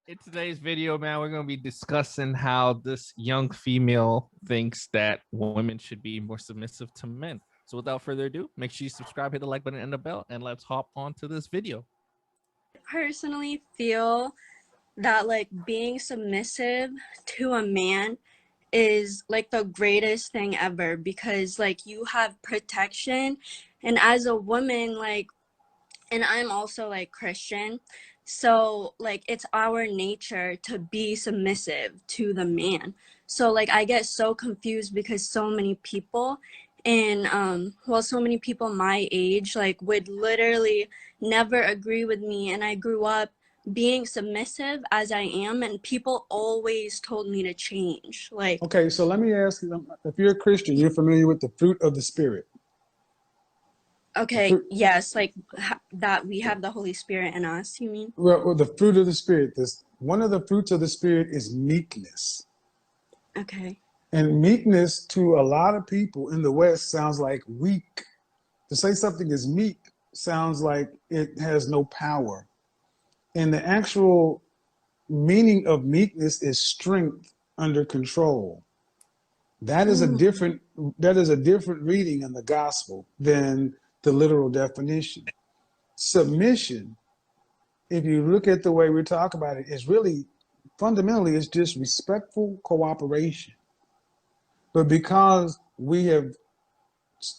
In today's video, man, we're going to be discussing how this young female thinks that women should be more submissive to men. So without further ado, make sure you subscribe, hit the like button and the bell, and let's hop on to this video. Personally feel that like being submissive to a man is like the greatest thing ever, because like you have protection, and as a woman, like, and I'm also like Christian, so like it's our nature to be submissive to the man. So like I get so confused because so many people and so many people my age like would literally never agree with me, and I grew up being submissive as I am, and people always told me to change. Like, Okay, so let me ask you, if you're a Christian, you're familiar with the fruit of the Spirit. okay, yes, like that we have the Holy Spirit in us, you mean? Well, the fruit of the Spirit. One of the fruits of the Spirit is meekness. Okay. And meekness to a lot of people in the West sounds like weak. To say something is meek sounds like it has no power. And the actual meaning of meekness is strength under control. That is a different reading in the gospel than the literal definition. Submission, if you look at the way we talk about it, is really fundamentally it's just respectful cooperation. But because we have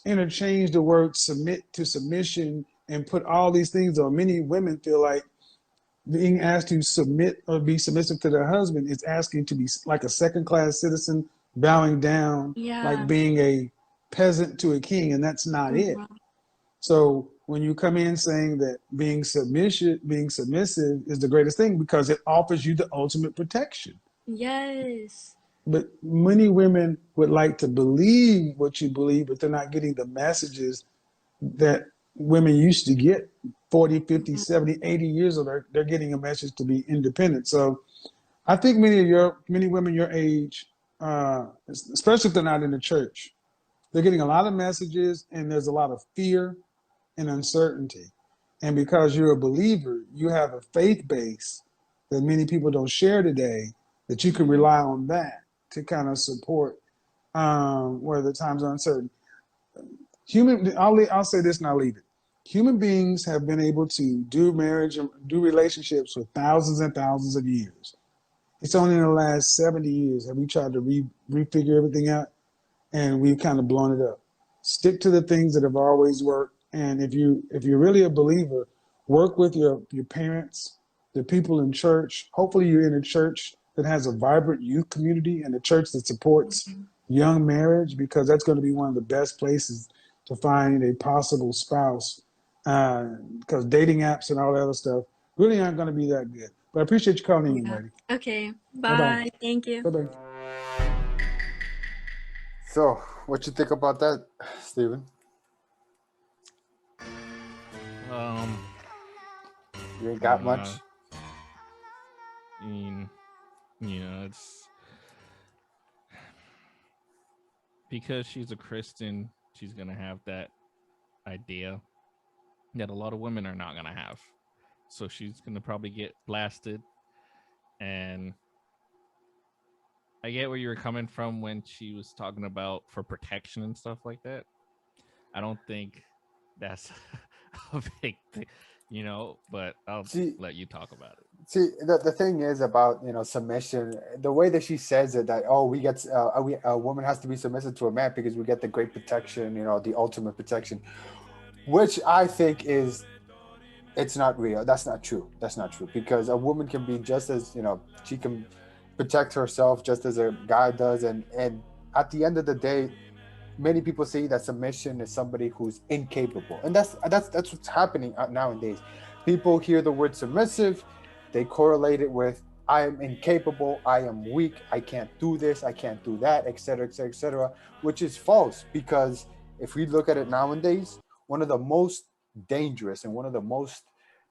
interchanged the word submit to submission and put all these things on, many women feel like being asked to submit or be submissive to their husband is asking to be like a second-class citizen, bowing down, like being a peasant to a king, and that's not it. So when you come in saying that being submissive is the greatest thing because it offers you the ultimate protection. Yes. But many women would like to believe what you believe, but they're not getting the messages that women used to get 40, 50, 70, 80 years old. They're getting a message to be independent. So I think many women your age, especially if they're not in the church, they're getting a lot of messages, and there's a lot of fear and uncertainty. And because you're a believer, you have a faith base that many people don't share today, that you can rely on that to kind of support where the times are uncertain. I'll say this and I'll leave it. Human beings have been able to do marriage and do relationships for thousands and thousands of years. It's only in the last 70 years have we tried to refigure everything out, and we've kind of blown it up. Stick to the things that have always worked. And if you're really a believer, work with your parents, the people in church. Hopefully you're in a church that has a vibrant youth community and a church that supports young marriage, because that's going to be one of the best places to find a possible spouse, because dating apps and all that other stuff really aren't going to be that good. But I appreciate you calling in, lady. Okay. Bye. Thank you. Bye-bye. So, what you think about that, Steven? You ain't got much. I mean, it's because she's a Christian, she's gonna have that idea that a lot of women are not gonna have. So she's gonna probably get blasted. And I get where you were coming from when she was talking about for protection and stuff like that. I don't think that's a big thing, but I'll let you talk about it. See, the thing is about, submission, the way that she says it, that, a woman has to be submissive to a man because we get the great protection, the ultimate protection, which I think it's not real. That's not true. Because a woman can be just as, she can protect herself just as a guy does. And at the end of the day, many people say that submission is somebody who's incapable. And that's what's happening nowadays. People hear the word submissive, they correlate it with, I am incapable, I am weak, I can't do this, I can't do that, etc., etc., etc., which is false. Because if we look at it nowadays, one of the most dangerous and one of the most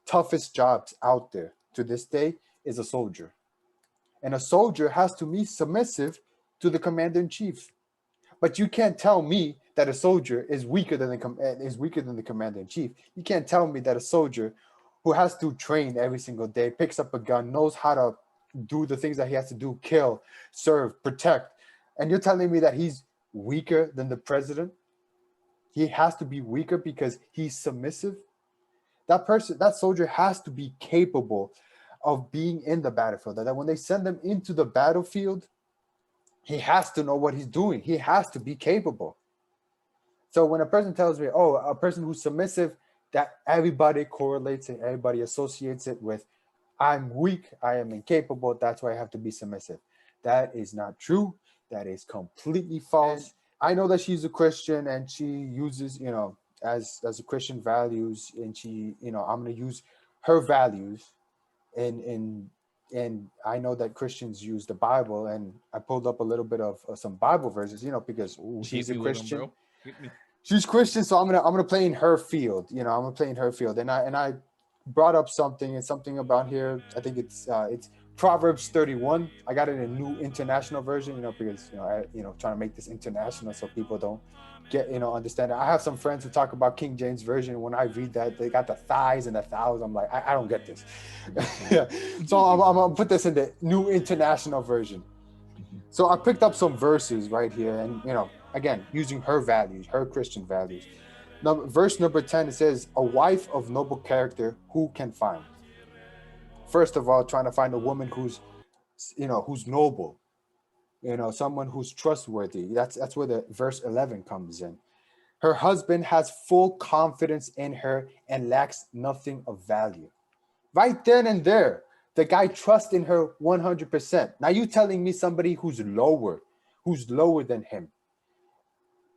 toughest jobs out there to this day is a soldier. And a soldier has to be submissive to the commander-in-chief. But you can't tell me that a soldier is weaker than the commander-in-chief. You can't tell me that a soldier who has to train every single day, picks up a gun, knows how to do the things that he has to do, kill, serve, protect. And you're telling me that he's weaker than the president? He has to be weaker because he's submissive? That person, that soldier has to be capable of being in the battlefield. That when they send him into the battlefield, he has to know what he's doing. He has to be capable. So when a person tells me, oh, a person who's submissive, that everybody correlates it, everybody associates it with, I'm weak, I am incapable, that's why I have to be submissive. That is not true. That is completely false. I know that she's a Christian and she uses, as a Christian values, and she, I'm going to use her values and I know that Christians use the Bible, and I pulled up a little bit of some Bible verses, because she's a Christian. Bro. Hit me. She's Christian, so I'm gonna play in her field. I'm gonna play in her field, and I brought up something about here. I think it's Proverbs 31. I got it in a New International Version, because trying to make this international so people don't get understand it. I have some friends who talk about King James Version. When I read that, they got the thighs and the thous. I'm like, I don't get this. Yeah. So I'm gonna put this in the New International Version. So I picked up some verses right here, and again, using her values, her Christian values. Now, verse number 10, it says, a wife of noble character, who can find? First of all, trying to find a woman who's noble, someone who's trustworthy. That's where the verse 11 comes in. Her husband has full confidence in her and lacks nothing of value. Right then and there, the guy trusts in her 100%. Now you telling me somebody who's lower than him.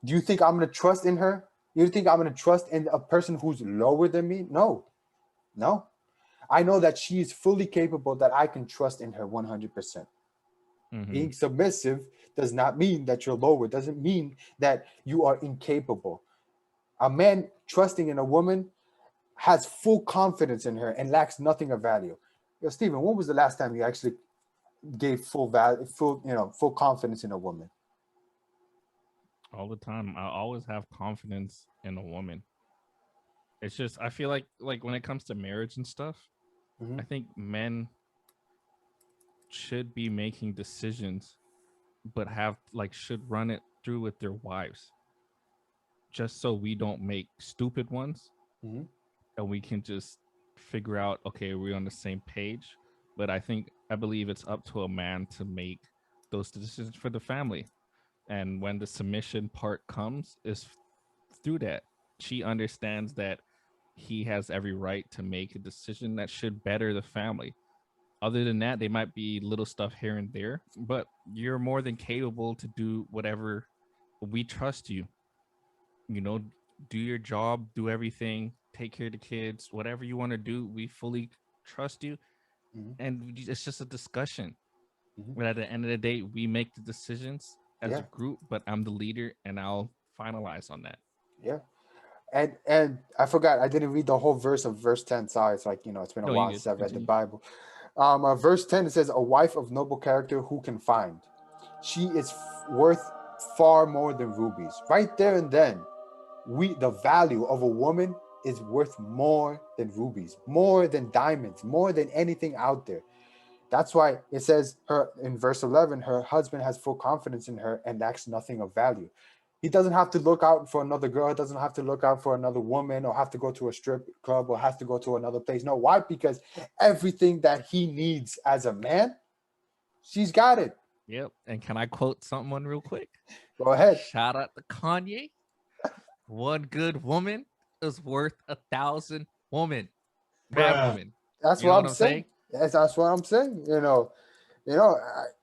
Do you think I'm going to trust in her? You think I'm going to trust in a person who's lower than me? No. I know that she is fully capable, that I can trust in her 100%. Mm-hmm. Being submissive does not mean that you're lower. Doesn't mean that you are incapable. A man trusting in a woman has full confidence in her and lacks nothing of value. Yo, Stephen, when was the last time you actually gave full confidence in a woman? All the time. I always have confidence in a woman. It's just, I feel like when it comes to marriage and stuff, I think men should be making decisions, but should run it through with their wives, just so we don't make stupid ones, and we can just figure out, okay, we're on the same page. But I believe it's up to a man to make those decisions for the family. And when the submission part comes, is through that. She understands that he has every right to make a decision that should better the family. Other than that, they might be little stuff here and there, but you're more than capable to do whatever. We trust you. Do your job, do everything, take care of the kids, whatever you want to do. We fully trust you. And it's just a discussion. But at the end of the day, we make the decisions as a group, but I'm the leader and I'll finalize on that. Yeah. And I forgot, I didn't read the whole verse of verse 10. Sorry, it's like, it's been a while since I've read the Bible. Verse 10, it says, a wife of noble character, who can find? She is worth far more than rubies. Right there and then, the value of a woman is worth more than rubies, more than diamonds, more than anything out there. That's why it says her in verse 11, her husband has full confidence in her and lacks nothing of value. He doesn't have to look out for another girl. He doesn't have to look out for another woman, or have to go to a strip club, or has to go to another place. No, why? Because everything that he needs as a man, she's got it. Yep. And can I quote someone real quick? Go ahead. Shout out to Kanye. One good woman is worth 1,000 women. Bad women. That's what I'm saying. Yes, that's what I'm saying.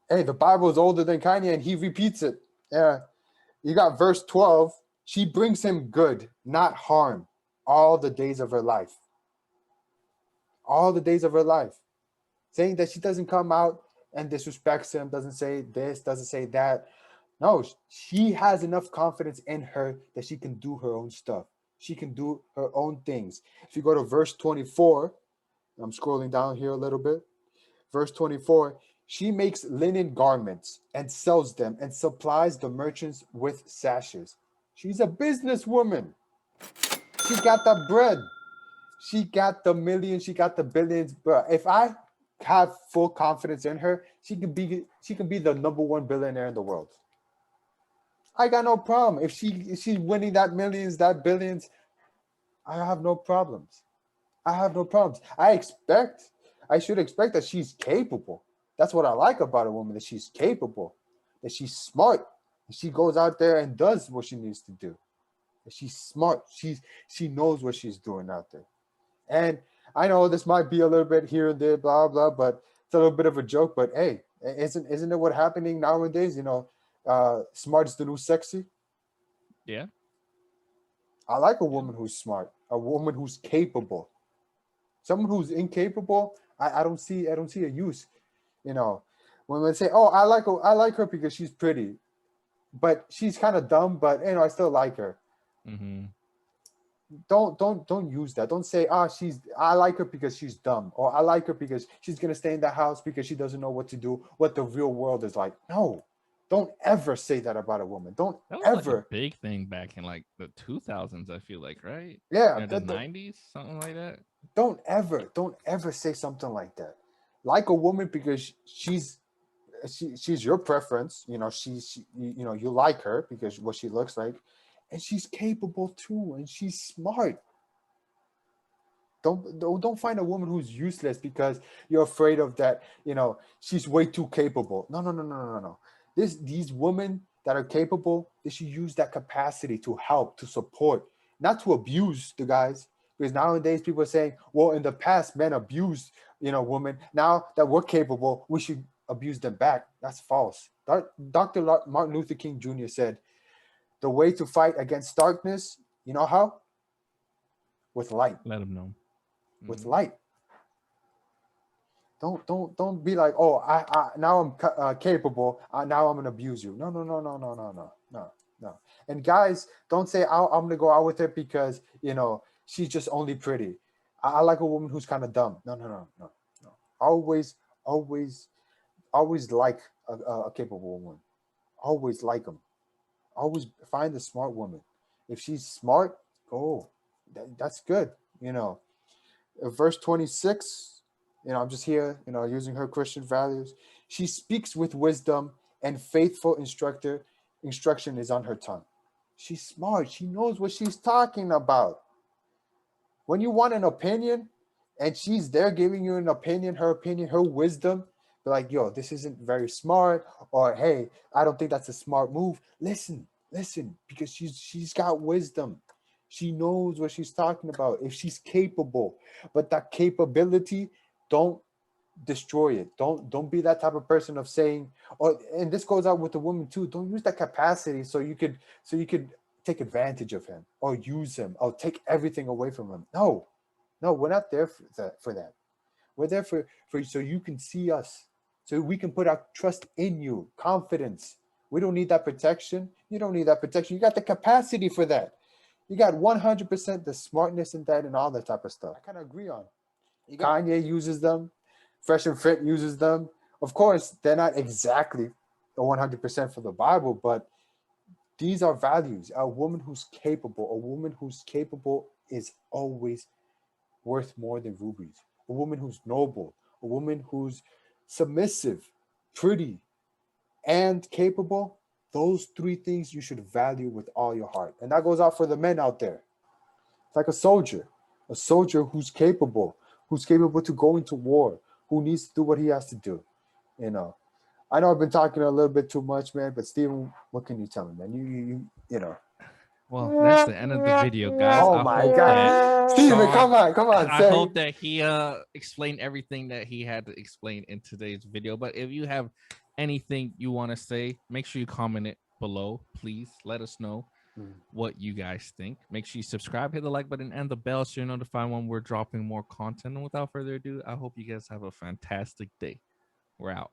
Hey, the Bible is older than Kanye, and he repeats it. Yeah. You got verse 12. She brings him good, not harm, all the days of her life. All the days of her life. Saying that she doesn't come out and disrespects him, doesn't say this, doesn't say that. No, she has enough confidence in her that she can do her own stuff. She can do her own things. If you go to verse 24, I'm scrolling down here a little bit. Verse 24, she makes linen garments and sells them and supplies the merchants with sashes. She's a businesswoman. She got the bread. She got the millions. She got the billions. But if I have full confidence in her, she can be the #1 billionaire in the world. I got no problem if she's winning that millions, that billions. I have no problems. I have no problems. I should expect that she's capable. That's what I like about a woman, that she's capable, that she's smart, that she goes out there and does what she needs to do. That she's smart. She knows what she's doing out there. And I know this might be a little bit here and there, blah blah, but it's a little bit of a joke. But hey, isn't it what happening nowadays? Smart is the new sexy. Yeah. I like a woman who's smart, a woman who's capable. Someone who's incapable, I don't see a use. When they say, "Oh, I like her because she's pretty," but she's kind of dumb, but I still like her. Mm-hmm. Don't use that. Don't say, I like her because she's dumb, or I like her because she's gonna stay in the house because she doesn't know what to do, what the real world is like. No, don't ever say that about a woman. Don't That was ever. like a big thing back in like the 2000s. I feel like, right? Yeah, The 90s, something like that. Don't ever say something like that. Like a woman because she's your preference. You like her because what she looks like, and she's capable too, and she's smart. Don't find a woman who's useless because you're afraid of that. She's way too capable. No. These women that are capable, they should use that capacity to help, to support, not to abuse the guys. Because nowadays people are saying, well, in the past men abused, women. Now that we're capable, we should abuse them back. That's false. Dr. Martin Luther King Jr. said, the way to fight against darkness, you know how? With light. Let them know. With light. Don't be like, oh, I now I'm capable. Now I'm gonna abuse you. No. And guys, don't say I'm gonna go out with her because she's just only pretty. I like a woman who's kind of dumb. No. Always like a capable woman. Always like them. Always find a smart woman. If she's smart, that's good. Verse 26, I'm just here, using her Christian values. She speaks with wisdom, and faithful instruction is on her tongue. She's smart. She knows what she's talking about. When you want an opinion and she's there giving you an opinion, her wisdom, be like, yo, this isn't very smart, or hey, I don't think that's a smart move. Listen, because she's got wisdom. She knows what she's talking about. If she's capable, but that capability, don't destroy it. Don't be that type of person of saying, and this goes out with the woman too. Don't use that capacity so you could take advantage of him or use him or take everything away from him. No, we're not there for that. We're there for so you can see us, so we can put our trust in you, confidence. We don't need that protection. You don't need that protection. You got the capacity for that. You got 100% the smartness in that and all that type of stuff. I kind of agree on. Kanye uses them. Fresh and Fit uses them. Of course, they're not exactly the 100% for the Bible, but these are values. A woman who's capable is always worth more than rubies. A woman who's noble, a woman who's submissive, pretty, and capable. Those three things you should value with all your heart. And that goes out for the men out there. It's like a soldier who's capable to go into war, who needs to do what he has to do. I know I've been talking a little bit too much, man, but Steven, what can you tell me, man? You know. Well, that's the end of the video, guys. Oh my God. Steven, come on. I hope that he explained everything that he had to explain in today's video. But if you have anything you want to say, make sure you comment it below. Please let us know what you guys think. Make sure you subscribe, hit the like button and the bell so you're notified when we're dropping more content. And without further ado, I hope you guys have a fantastic day. We're out.